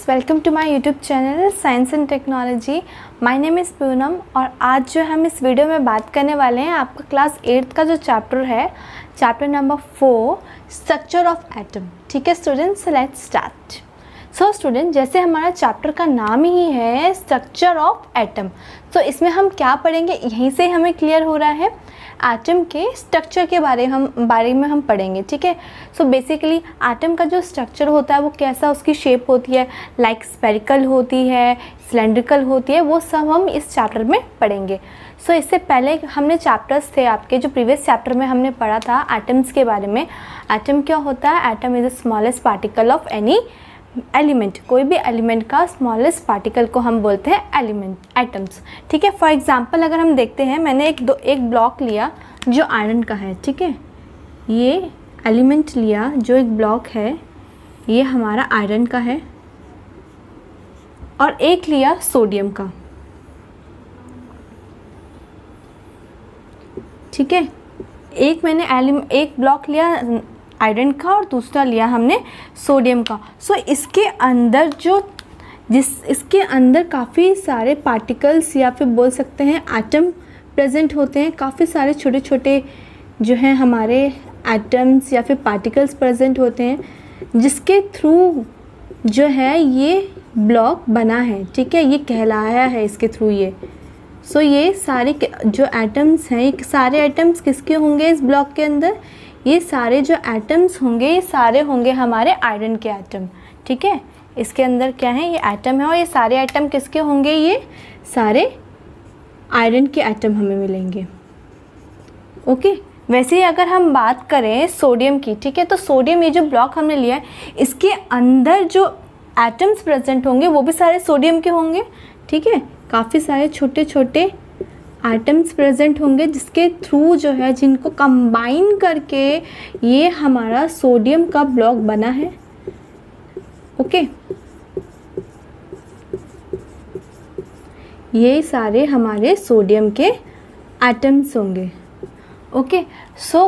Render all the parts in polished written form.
Welcome to my YouTube channel science and technology. My name is Poonam और आज जो हम इस वीडियो में बात करने वाले हैं आपका क्लास 8th का जो चैप्टर है, chapter number 4 structure of atom. ठीक है students, let's start. So student, जैसे हमारा चैप्टर का नाम ही है स्ट्रक्चर ऑफ एटम, तो इसमें हम क्या पढ़ेंगे, यहीं से हमें क्लियर हो रहा है एटम के स्ट्रक्चर के बारे में हम पढ़ेंगे। ठीक है, सो बेसिकली एटम का जो स्ट्रक्चर होता है वो कैसा, उसकी शेप होती है, लाइक स्फेरिकल होती है, सिलेंड्रिकल होती है, वो सब हम इस चैप्टर में पढ़ेंगे। सो इससे पहले हमने चैप्टर्स थे आपके, जो प्रीवियस चैप्टर में हमने पढ़ा था एटम्स के बारे में। एटम क्या होता है? Atom is the smallest particle of any element. कोई भी एलिमेंट का स्मॉलेस्ट पार्टिकल को हम बोलते हैं एटम्स। ठीक है, फॉर एग्जांपल अगर हम देखते हैं, मैंने एक ब्लॉक लिया जो आयरन का है। ठीक है, ये एलिमेंट लिया जो एक ब्लॉक है, ये हमारा आयरन का है, और एक लिया सोडियम का। ठीक है, एक ब्लॉक लिया आयरन का और दूसरा लिया हमने सोडियम का। सो इसके अंदर काफ़ी सारे पार्टिकल्स या फिर बोल सकते हैं एटम प्रेजेंट होते हैं। काफ़ी सारे छोटे छोटे जो हैं हमारे एटम्स या फिर पार्टिकल्स प्रेजेंट होते हैं, जिसके थ्रू जो है ये ब्लॉक बना है। ठीक है, ये कहलाया है इसके थ्रू ये। सो ये सारे जो एटम्स हैं, ये सारे एटम्स किसके होंगे इस ब्लॉक के अंदर? ये सारे जो एटम्स होंगे, ये सारे होंगे हमारे आयरन के एटम। ठीक है, इसके अंदर क्या है, ये एटम है, और ये सारे एटम किसके होंगे? ये सारे आयरन के एटम हमें मिलेंगे। ओके, वैसे ही अगर हम बात करें सोडियम की, ठीक है, तो सोडियम ये जो ब्लॉक हमने लिया है, इसके अंदर जो एटम्स प्रेजेंट होंगे वो भी सारे सोडियम के होंगे। ठीक है, काफ़ी सारे छोटे छोटे एटम्स प्रेजेंट होंगे, जिसके थ्रू जो है, जिनको कंबाइन करके ये हमारा सोडियम का ब्लॉक बना है। ओके, ये सारे हमारे सोडियम के एटम्स होंगे। ओके, सो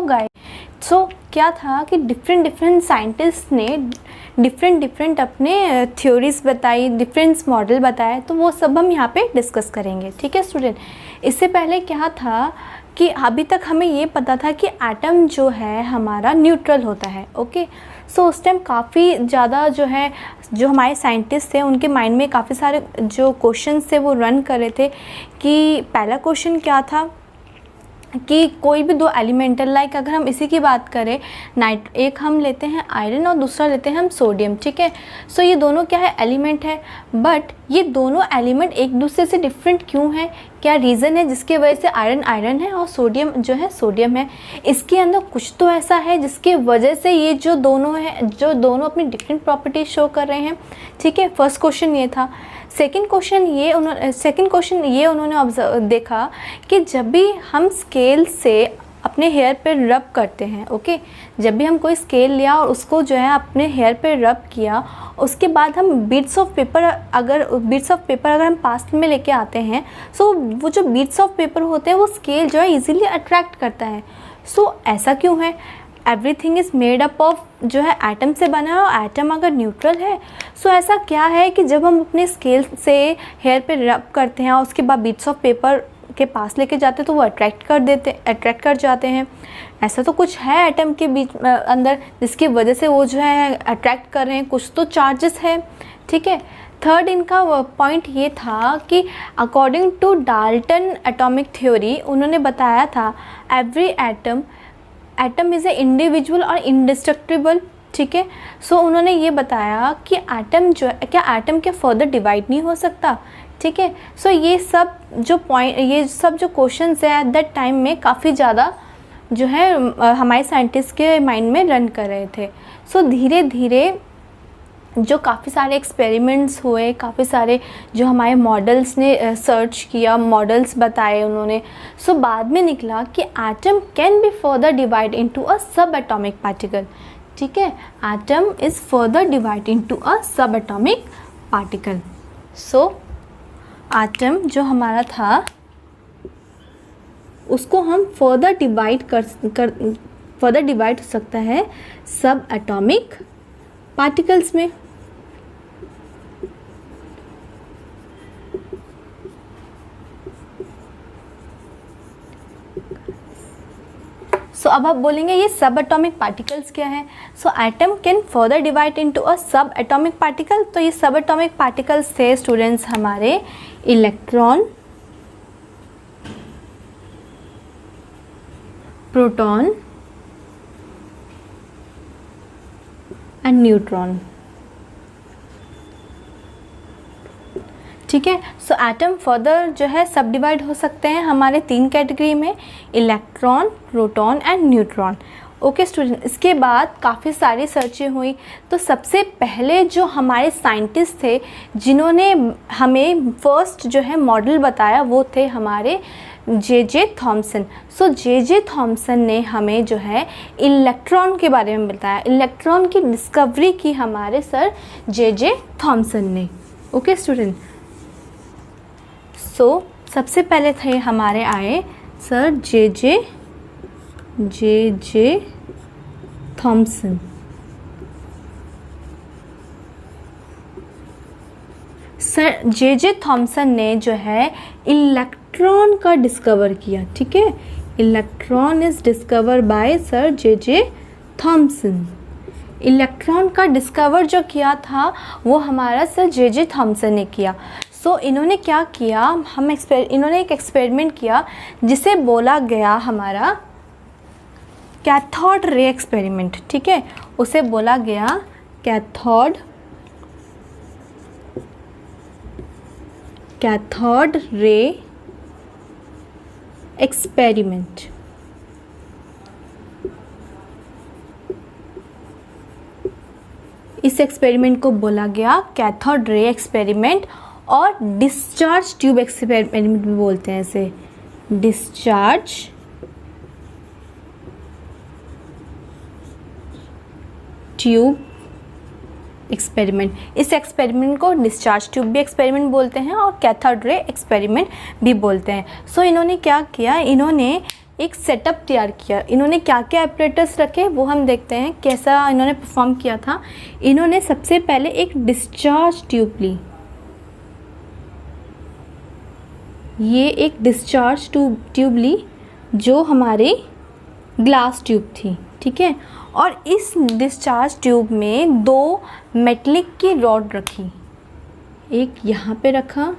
क्या था कि डिफरेंट साइंटिस्ट ने डिफरेंट अपने थ्योरीज बताई, डिफरेंट मॉडल बताए, तो वो सब हम यहाँ पे डिस्कस करेंगे। ठीक है स्टूडेंट, इससे पहले क्या था कि अभी तक हमें ये पता था कि एटम जो है हमारा न्यूट्रल होता है। ओके, सो उस टाइम काफ़ी ज़्यादा जो हमारे साइंटिस्ट थे, उनके माइंड में काफ़ी सारे जो क्वेश्चंस थे वो रन कर रहे थे। कि पहला क्वेश्चन क्या था कि कोई भी दो एलिमेंटल, लाइक अगर हम इसी की बात करें, एक हम लेते हैं आयरन और दूसरा लेते हैं हम सोडियम। ठीक है, सो ये दोनों क्या है, एलिमेंट है, बट ये दोनों एलिमेंट एक दूसरे से डिफरेंट क्यों है? क्या रीज़न है जिसकी वजह से आयरन है और सोडियम जो है सोडियम है? इसके अंदर कुछ तो ऐसा है जिसकी वजह से ये जो दोनों अपनी डिफरेंट प्रॉपर्टीज शो कर रहे हैं। ठीक है, फर्स्ट क्वेश्चन ये था। सेकंड क्वेश्चन ये उन्होंने देखा कि जब भी हम स्केल से अपने हेयर पे रब करते हैं, ओके, जब भी हम कोई स्केल लिया और उसको जो है अपने हेयर पे रब किया, उसके बाद हम बीट्स ऑफ पेपर अगर हम पास में लेके आते हैं, सो वो जो बीट्स ऑफ पेपर होते हैं वो स्केल जो है इजीली अट्रैक्ट करता है। सो ऐसा क्यों है? Everything is made up of जो है एटम से बना है, और एटम अगर न्यूट्रल है, सो ऐसा क्या है कि जब हम अपने स्केल से हेयर पे रब करते हैं और उसके बाद बीट्स ऑफ पेपर के पास लेके जाते हैं, तो वो अट्रैक्ट कर जाते हैं। ऐसा तो कुछ है एटम के बीच अंदर जिसकी वजह से वो जो है अट्रैक्ट कर रहे हैं, कुछ तो चार्जेस है। ठीक है, थर्ड इनका पॉइंट ये था कि according to Dalton atomic theory, उन्होंने बताया था every atom is a individual और इंडिस्ट्रक्टिबल। ठीक है, सो उन्होंने ये बताया कि एटम क्या फर्दर डिवाइड नहीं हो सकता? ठीक है, सो ये सब जो क्वेश्चंस है एट दैट टाइम में काफ़ी ज़्यादा जो है हमारे साइंटिस्ट के माइंड में रन कर रहे थे। सो धीरे धीरे जो काफ़ी सारे एक्सपेरिमेंट्स हुए, काफ़ी सारे जो हमारे मॉडल्स ने सर्च किया, मॉडल्स बताए उन्होंने, सो बाद में निकला कि atom can be further divide into a sub atomic particle. ठीक है, atom is further divide into a sub atomic particle. So atom जो हमारा था उसको हम फर्दर डिवाइड हो सकता है सब एटॉमिक पार्टिकल्स में। सो अब आप बोलेंगे ये सब एटॉमिक पार्टिकल्स क्या है। So atom can further divide into a sub atomic particle. तो ये सब एटॉमिक पार्टिकल्स थे स्टूडेंट्स हमारे इलेक्ट्रॉन, प्रोटॉन एंड न्यूट्रॉन। ठीक है, सो एटम फर्दर जो है सब डिवाइड हो सकते हैं हमारे 3 कैटेगरी में, electron, proton and neutron. Okay student, इसके बाद काफ़ी सारी सर्चें हुई। तो सबसे पहले जो हमारे साइंटिस्ट थे जिन्होंने हमें फर्स्ट जो है मॉडल बताया वो थे हमारे जे थॉमसन। सो जे थॉमसन ने हमें जो है इलेक्ट्रॉन के बारे में बताया। इलेक्ट्रॉन की डिस्कवरी की हमारे सर जे थॉमसन ने। ओके स्टूडेंट, सो सबसे पहले थे हमारे आए sir J Thomson. Sir J Thomson ने जो है इलेक्ट्रॉन का डिस्कवर किया। ठीक है, electron is discover by sir J Thomson. Electron का डिस्कवर जो किया था वो हमारा सर जे थॉमसन ने किया। सो इन्होंने क्या किया, इन्होंने एक एक्सपेरिमेंट किया जिसे बोला गया हमारा कैथोड रे एक्सपेरिमेंट। ठीक है, उसे बोला गया कैथोड रे एक्सपेरिमेंट। इस एक्सपेरिमेंट को बोला गया कैथोड रे एक्सपेरिमेंट और डिस्चार्ज ट्यूब एक्सपेरिमेंट भी बोलते हैं इसे, डिस्चार्ज ट्यूब एक्सपेरिमेंट। इस एक्सपेरिमेंट को डिस्चार्ज ट्यूब भी एक्सपेरिमेंट बोलते हैं और कैथोड रे एक्सपेरिमेंट भी बोलते हैं। सो इन्होंने क्या किया, इन्होंने एक सेटअप तैयार किया। इन्होंने क्या क्या ऑपरेटर्स रखे वो हम देखते हैं कैसा इन्होंने परफॉर्म किया था। इन्होंने सबसे पहले एक डिस्चार्ज ट्यूब ली, ये एक डिस्चार्ज ट्यूब ली जो हमारी ग्लास ट्यूब थी। ठीक है, और इस डिस्चार्ज ट्यूब में 2 मेटलिक की रॉड रखी, एक यहाँ पे रखा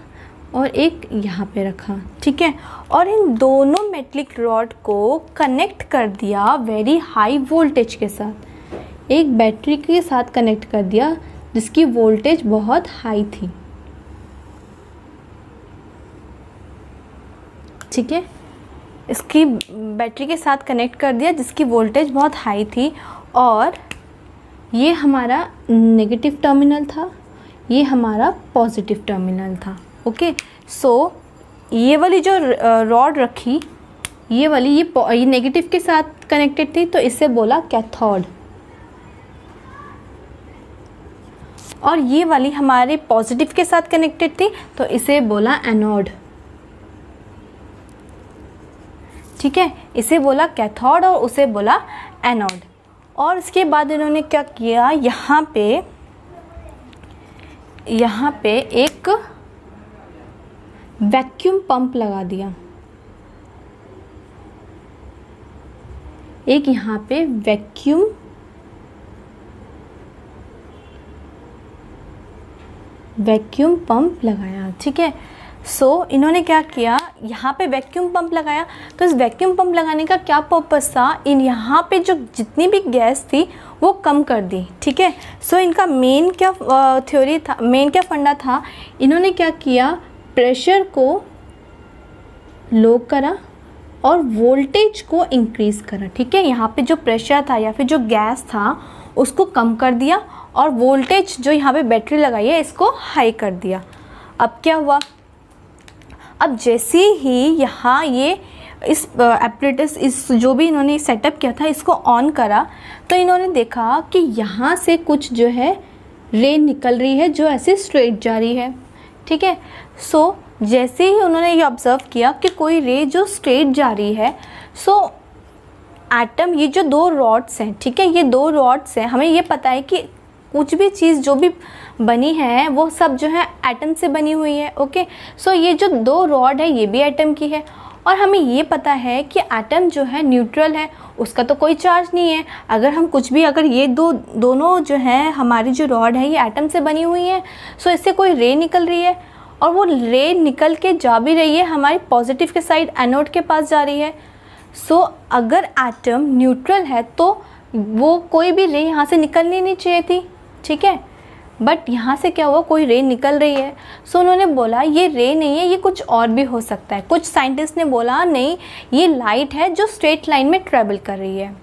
और एक यहाँ पे रखा। ठीक है, और इन दोनों मेटलिक रॉड को कनेक्ट कर दिया वेरी हाई वोल्टेज के साथ, एक बैटरी के साथ कनेक्ट कर दिया जिसकी वोल्टेज बहुत हाई थी। ठीक है, इसकी बैटरी के साथ कनेक्ट कर दिया जिसकी वोल्टेज बहुत हाई थी, और ये हमारा नेगेटिव टर्मिनल था, ये हमारा पॉजिटिव टर्मिनल था। ओके, सो ये वाली जो रॉड रखी, ये वाली ये नेगेटिव के साथ कनेक्टेड थी तो इसे बोला कैथोड, और ये वाली हमारे पॉजिटिव के साथ कनेक्टेड थी तो इसे बोला एनोड। ठीक है, इसे बोला कैथोड और उसे बोला एनोड। और इसके बाद इन्होंने क्या किया, यहाँ पे एक वैक्यूम पंप लगा दिया, एक यहाँ पे वैक्यूम पंप लगाया। ठीक है, सो इन्होंने क्या किया, यहाँ पे वैक्यूम पंप लगाया। तो इस वैक्यूम पंप लगाने का क्या पर्पस था, इन यहाँ पे जो जितनी भी गैस थी वो कम कर दी। ठीक है, सो इनका मेन क्या थ्योरी था, मेन क्या फंडा था, इन्होंने क्या किया, प्रेशर को लो करा और वोल्टेज को इंक्रीज़ करा। ठीक है, यहाँ पे जो प्रेशर था या फिर जो गैस था उसको कम कर दिया और वोल्टेज जो यहाँ पे बैटरी लगाई है इसको हाई कर दिया। अब क्या हुआ, अब जैसे ही यहाँ ये इस एपरेटस इस जो भी इन्होंने सेटअप किया था इसको ऑन करा तो इन्होंने देखा कि यहाँ से कुछ जो है रे निकल रही है जो ऐसे स्ट्रेट जा रही है। ठीक है, सो जैसे ही उन्होंने ये ऑब्ज़र्व किया कि कोई रे जो स्ट्रेट जा रही है, सो एटम, ये जो 2 रॉड्स हैं, ठीक है, ये 2 रॉड्स हैं, हमें ये पता है कि कुछ भी चीज़ जो भी बनी है वो सब जो है एटम से बनी हुई है। ओके, सो ये जो 2 रॉड है ये भी एटम की है और हमें ये पता है कि एटम जो है न्यूट्रल है, उसका तो कोई चार्ज नहीं है। अगर हम कुछ भी, अगर ये दोनों जो है हमारी जो रॉड है ये एटम से बनी हुई है, सो इससे कोई रे निकल रही है और वो रे निकल के जा भी रही है हमारी पॉजिटिव के साइड, एनोड के पास जा रही है। सो अगर एटम न्यूट्रल है तो वो कोई भी रे यहाँ से निकलनी नहीं चाहिए थी, ठीक है। बट यहाँ से क्या हुआ, कोई रे निकल रही है। सो उन्होंने बोला ये रे नहीं है, ये कुछ और भी हो सकता है। कुछ साइंटिस्ट ने बोला नहीं, ये लाइट है जो स्ट्रेट लाइन में ट्रेवल कर रही है।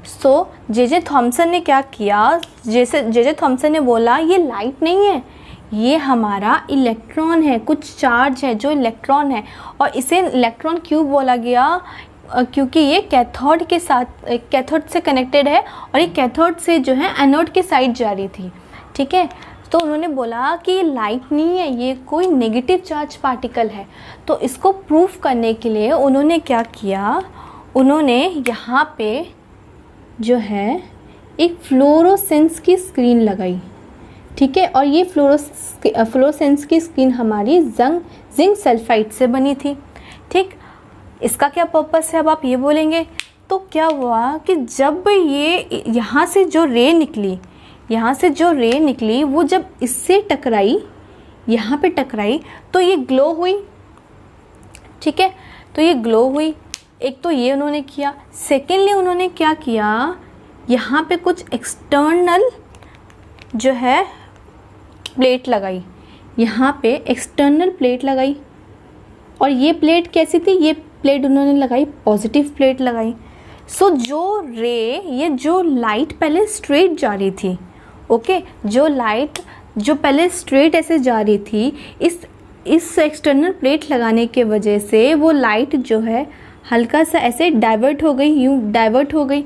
सो जे थॉमसन ने क्या किया, जे थॉमसन ने बोला ये लाइट नहीं है, ये हमारा इलेक्ट्रॉन है, कुछ चार्ज है जो इलेक्ट्रॉन है। और इसे इलेक्ट्रॉन क्यों बोला गया, क्योंकि ये कैथोड के साथ, कैथोड से कनेक्टेड है और ये कैथोड से जो है एनोड के साइड जा रही थी, ठीक है। तो उन्होंने बोला कि ये लाइट नहीं है, ये कोई नेगेटिव चार्ज पार्टिकल है। तो इसको प्रूफ करने के लिए उन्होंने क्या किया, उन्होंने यहाँ पे जो है एक फ्लोरोसेंस की स्क्रीन लगाई, ठीक है। और ये फ्लोरोसेंस की स्क्रीन हमारी जिंक सल्फाइड से बनी थी, ठीक। इसका क्या पर्पस है, अब आप ये बोलेंगे। तो क्या हुआ कि जब ये यहाँ से जो रे निकली, वो जब इससे टकराई, यहाँ पे टकराई, तो ये ग्लो हुई, ठीक है। तो ये ग्लो हुई, एक तो ये उन्होंने किया। सेकेंडली उन्होंने क्या किया, यहाँ पे कुछ एक्सटर्नल जो है प्लेट लगाई, यहाँ पे एक्सटर्नल प्लेट लगाई। और ये प्लेट कैसी थी, ये प्लेट उन्होंने लगाई, पॉजिटिव प्लेट लगाई। सो जो लाइट पहले स्ट्रेट जा रही थी, ओके, जो लाइट जो पहले स्ट्रेट ऐसे जा रही थी, इस एक्सटर्नल प्लेट लगाने के वजह से वो लाइट जो है हल्का सा ऐसे डाइवर्ट हो गई,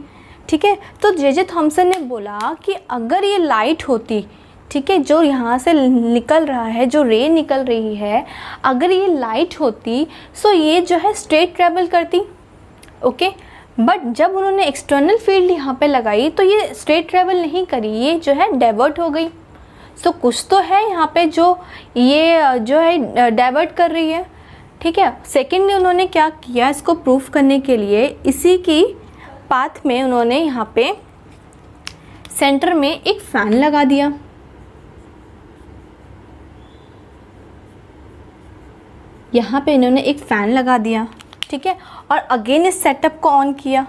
ठीक है। तो जे थॉमसन ने बोला कि अगर ये लाइट होती, ठीक है, जो यहाँ से निकल रहा है, जो रे निकल रही है, अगर ये लाइट होती सो ये जो है स्ट्रेट ट्रैवल करती, ओके। बट जब उन्होंने एक्सटर्नल फील्ड यहाँ पे लगाई तो ये स्ट्रेट ट्रैवल नहीं करी, ये जो है डाइवर्ट हो गई। सो कुछ तो है यहाँ पे जो ये जो है डाइवर्ट कर रही है, ठीक है। सेकेंडली उन्होंने क्या किया, इसको प्रूफ करने के लिए इसी की पाथ में उन्होंने यहाँ पे सेंटर में एक फ़ैन लगा दिया। यहाँ पे इन्होंने एक फ़ैन लगा दिया, ठीक है। और अगेन इस सेटअप को ऑन किया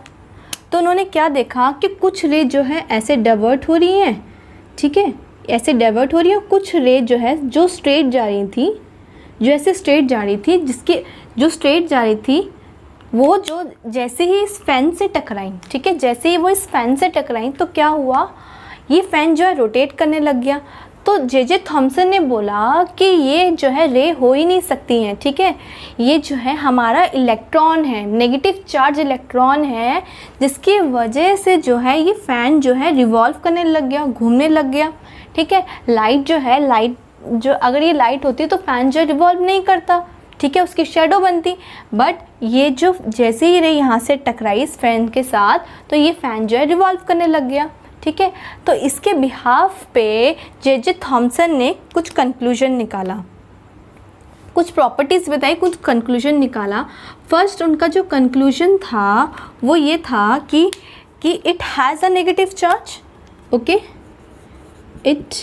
तो उन्होंने क्या देखा कि कुछ रे जो है ऐसे डाइवर्ट हो रही हैं, ठीक है, ऐसे डाइवर्ट हो रही है। कुछ रे जो है जो स्ट्रेट जा रही थी, जो ऐसे स्ट्रेट जा रही थी, जो स्ट्रेट जा रही थी वो जो जैसे ही इस फ़ैन से टकराई, ठीक है, जैसे ही वो इस फ़ैन से टकराई तो क्या हुआ, ये फ़ैन जो है रोटेट करने लग गया। तो जे थॉमसन ने बोला कि ये जो है रे हो ही नहीं सकती हैं, ठीक है, ये जो है हमारा इलेक्ट्रॉन है, नेगेटिव चार्ज इलेक्ट्रॉन है, जिसकी वजह से जो है ये फ़ैन जो है रिवॉल्व करने लग गया, घूमने लग गया, ठीक है। लाइट जो अगर ये लाइट होती तो फ़ैन जो रिवॉल्व नहीं करता, ठीक है, उसकी शेडो बनती। बट ये जो जैसे ही रे यहाँ से टकराई इस फ़ैन के साथ तो ये फ़ैन जो है रिवॉल्व करने लग गया, ठीक है। तो इसके बिहाफ पे जे थॉमसन ने कुछ कंक्लूजन निकाला, कुछ प्रॉपर्टीज़ बताई, कुछ कंक्लूजन निकाला। फर्स्ट उनका जो कंक्लूजन था वो ये था कि it has a negative charge, okay, it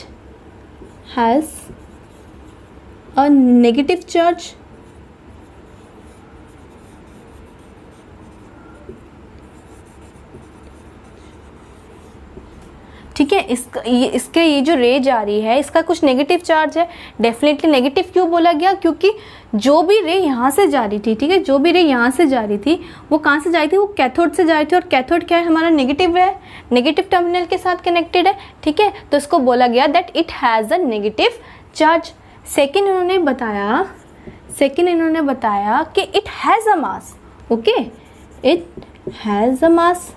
has a negative charge, ठीक है। इसके ये जो रे जा रही है इसका कुछ नेगेटिव चार्ज है। डेफिनेटली नेगेटिव क्यों बोला गया, क्योंकि जो भी रे यहाँ से जा रही थी, ठीक है, जो भी रे यहाँ से जा रही थी वो कहाँ से जा रही थी, वो कैथोड से जा रही थी। और कैथोड क्या है, हमारा नेगेटिव है, नेगेटिव टर्मिनल के साथ कनेक्टेड है, ठीक है। तो इसको बोला गया that it has a negative charge. Second इन्होंने बताया कि it has a mass, okay, it has a mass,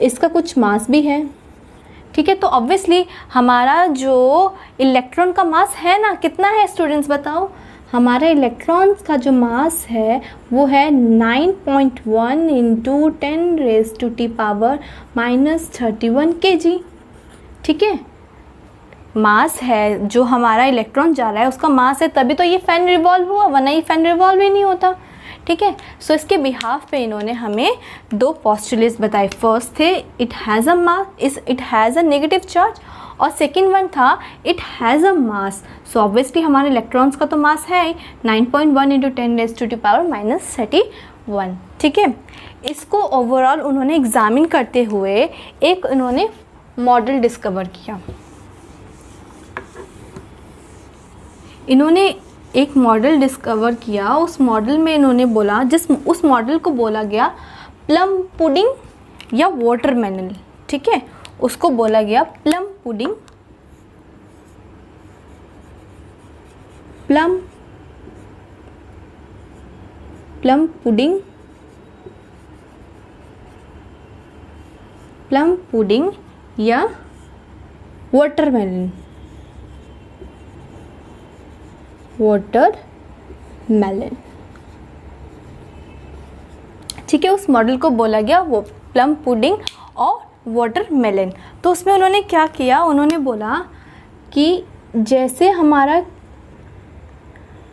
इसका कुछ मास भी है, ठीक है। तो ऑब्वियसली हमारा जो इलेक्ट्रॉन का मास है ना, कितना है स्टूडेंट्स बताओ, हमारा इलेक्ट्रॉन्स का जो मास है वो है 9.1 इंटू 10⁻⁻31 kg, ठीक है, मास है, जो हमारा इलेक्ट्रॉन जा रहा है उसका मास है, तभी तो ये फ़ैन रिवॉल्व हुआ, वरना ये फ़ैन रिवॉल्व ही नहीं होता। ठीक है, सो इसके बिहाफ पे इन्होंने हमें दो पोस्टुलेट्स बताए। फर्स्ट थे it has a mass, it has a negative charge, और सेकेंड वन था it has a mass. So obviously हमारे इलेक्ट्रॉन्स का तो मास है 9.1 × 10⁻⁻31। ठीक है, इसको ओवरऑल उन्होंने एग्जामिन करते हुए एक उन्होंने मॉडल डिस्कवर किया। इन्होंने एक मॉडल डिस्कवर किया, उस मॉडल में इन्होंने बोला, उस मॉडल को बोला गया प्लम पुडिंग या वाटरमेलन। ठीक है, उसको बोला गया प्लम पुडिंग, प्लम पुडिंग या वाटरमेलन। ठीक है, उस मॉडल को बोला गया वो प्लम पुडिंग और वाटरमेलन। तो उसमें उन्होंने क्या किया, उन्होंने बोला कि जैसे हमारा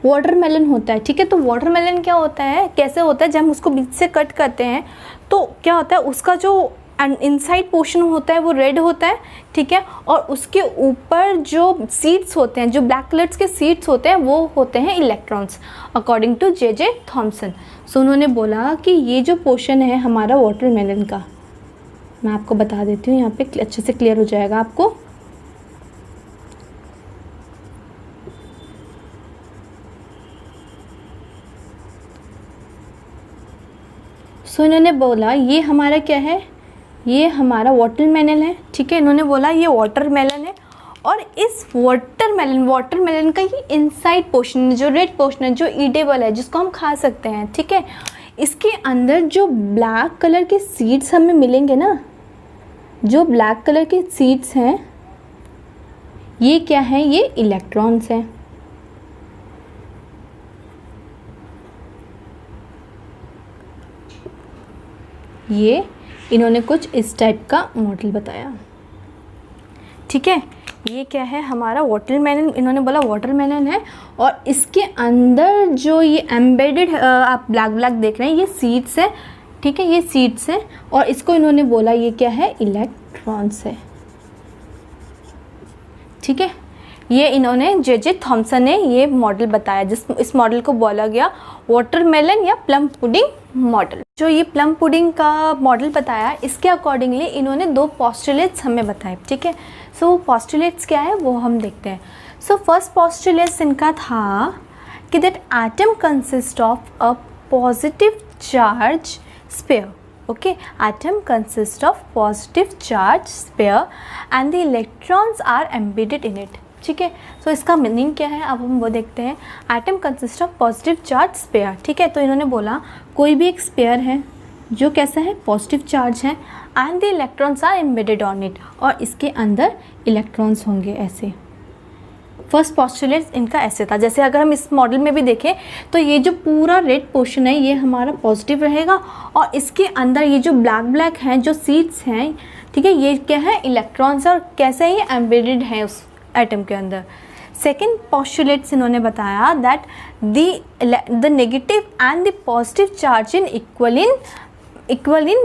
वाटरमेलन होता है, ठीक है, तो वाटरमेलन क्या होता है, कैसे होता है, जब हम उसको बीच से कट करते हैं तो क्या होता है, उसका जो इनसाइड पोर्शन होता है वो रेड होता है। ठीक है, और उसके ऊपर जो सीड्स होते हैं, जो ब्लैक कलर्स के सीड्स होते हैं, वो होते हैं electrons, according to J Thomson. So उन्होंने बोला कि ये जो पोर्शन है हमारा वाटरमेलन का, मैं आपको बता देती हूँ, यहाँ पे अच्छे से क्लियर हो जाएगा आपको। सो इन्होंने बोला ये हमारा क्या है, ये हमारा वाटरमेलन है। ठीक है, इन्होंने बोला ये वाटरमेलन है, और इस वाटरमेलन का ये इनसाइड पोर्शन, जो रेड पोर्शन है, जो ईटेबल है, जिसको हम खा सकते हैं। ठीक है, इसके अंदर जो ब्लैक कलर के सीड्स हमें मिलेंगे ना, जो ब्लैक कलर के सीड्स हैं, ये क्या है, ये इलेक्ट्रॉन्स हैं। ये इन्होंने कुछ इस टाइप का मॉडल बताया। ठीक है, ये क्या है हमारा वाटरमेलन, इन्होंने बोला वाटरमेलन है, और इसके अंदर जो ये एम्बेडेड आप ब्लैक देख रहे हैं, ये सीड्स है। ठीक है, ये सीड्स है, और इसको इन्होंने बोला ये क्या है, इलेक्ट्रॉन्स है। ठीक है, ये इन्होंने जे थॉमसन ने ये मॉडल बताया, इस मॉडल को बोला गया वाटरमेलन या प्लम पुडिंग मॉडल। जो ये प्लम पुडिंग का मॉडल बताया, इसके अकॉर्डिंगली इन्होंने दो पोस्टुलेट्स हमें बताए। ठीक है, सो वो पोस्टुलेट्स क्या है वो हम देखते हैं। सो फर्स्ट पोस्टुलेट्स इनका था कि that atom consist of a positive charge sphere. Okay, atom consists of positive charge sphere and the electrons are embedded in it. ठीक है, तो इसका मीनिंग क्या है अब हम वो देखते हैं। Atom consist of positive charge sphere. ठीक है, तो इन्होंने बोला कोई भी एक स्पेयर है जो कैसा है, पॉजिटिव चार्ज है, and the electrons are embedded on it, और इसके अंदर इलेक्ट्रॉन्स होंगे ऐसे। फर्स्ट पोस्टुलेट इनका ऐसे था। जैसे अगर हम इस मॉडल में भी देखें तो ये जो पूरा रेड पोर्शन है ये हमारा पॉजिटिव रहेगा, और इसके अंदर ये जो ब्लैक हैं, जो सीड्स हैं, ठीक है, ये क्या है, इलेक्ट्रॉन्स, और कैसे ये एम्बेडेड है उस एटम के अंदर। सेकेंड पोस्टुलेट्स इन्होंने बताया that the negative and the positive charge in equal in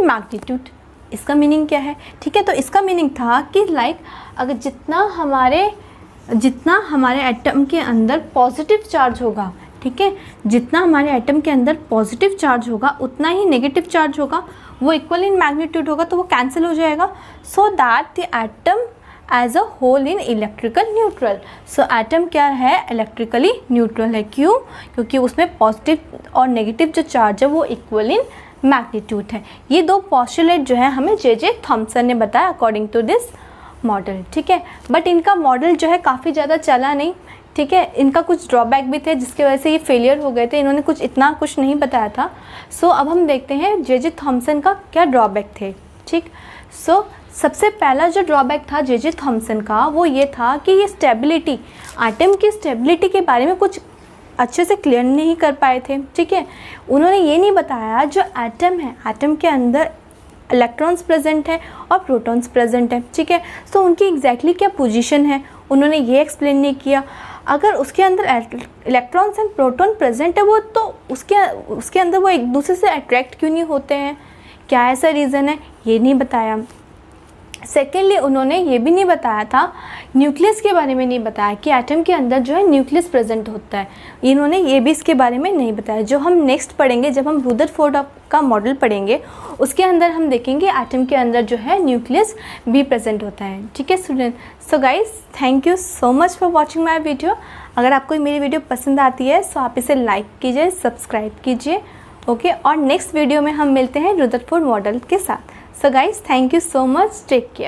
magnitude. इसका मीनिंग क्या है, ठीक है, तो इसका मीनिंग था कि लाइक अगर जितना हमारे एटम के अंदर पॉजिटिव चार्ज होगा, ठीक है, जितना हमारे एटम के अंदर पॉजिटिव चार्ज होगा उतना ही नेगेटिव चार्ज होगा, वो इक्वल इन मैग्नीट्यूड होगा, तो वो कैंसिल हो जाएगा। So that the atom as a whole in electrical neutral. So atom क्या है, इलेक्ट्रिकली न्यूट्रल है। क्यों? क्योंकि उसमें पॉजिटिव और नेगेटिव जो चार्ज है वो इक्वल इन मैग्नीट्यूड है। ये दो पोस्टुलेट जो है हमें जे थॉमसन ने बताया अकॉर्डिंग टू दिस मॉडल। ठीक है, बट इनका मॉडल जो है काफ़ी ज़्यादा चला नहीं। ठीक है, इनका कुछ ड्रॉबैक भी थे जिसकी वजह से ये फेलियर हो गए थे, इन्होंने इतना कुछ नहीं बताया था। सो अब हम देखते हैं जे थॉमसन का क्या ड्रॉबैक थे। ठीक, सो सबसे पहला जो ड्रॉबैक था जे थॉमसन का वो ये था कि ये स्टेबिलिटी, एटम की स्टेबिलिटी के बारे में कुछ अच्छे से क्लियर नहीं कर पाए थे। ठीक है, उन्होंने ये नहीं बताया जो एटम है, एटम के अंदर इलेक्ट्रॉन्स प्रेजेंट है और प्रोटॉन्स प्रेजेंट है। ठीक है, सो उनकी एग्जैक्टली क्या पोजीशन है उन्होंने ये एक्सप्लेन नहीं किया। अगर उसके अंदर इलेक्ट्रॉन्स एंड प्रोटॉन प्रेजेंट है वो, तो उसके अंदर वो एक दूसरे से अट्रैक्ट क्यों नहीं होते हैं, क्या ऐसा रीज़न है, ये नहीं बताया। सेकेंडली उन्होंने ये भी नहीं बताया था, न्यूक्लियस के बारे में नहीं बताया कि एटम के अंदर जो है न्यूक्लियस प्रेजेंट होता है, इन्होंने ये भी इसके बारे में नहीं बताया। जो हम नेक्स्ट पढ़ेंगे, जब हम रुदरफोर्ड का मॉडल पढ़ेंगे, उसके अंदर हम देखेंगे एटम के अंदर जो है न्यूक्लियस भी प्रेजेंट होता है। ठीक है student, so guys thank you so much for watching my video. अगर आपको मेरी वीडियो पसंद आती है तो आप इसे लाइक कीजिए, सब्सक्राइब कीजिए, ओके। और नेक्स्ट वीडियो में हम मिलते हैं रुदरफोर्ड मॉडल के साथ। So guys, thank you so much. Take care.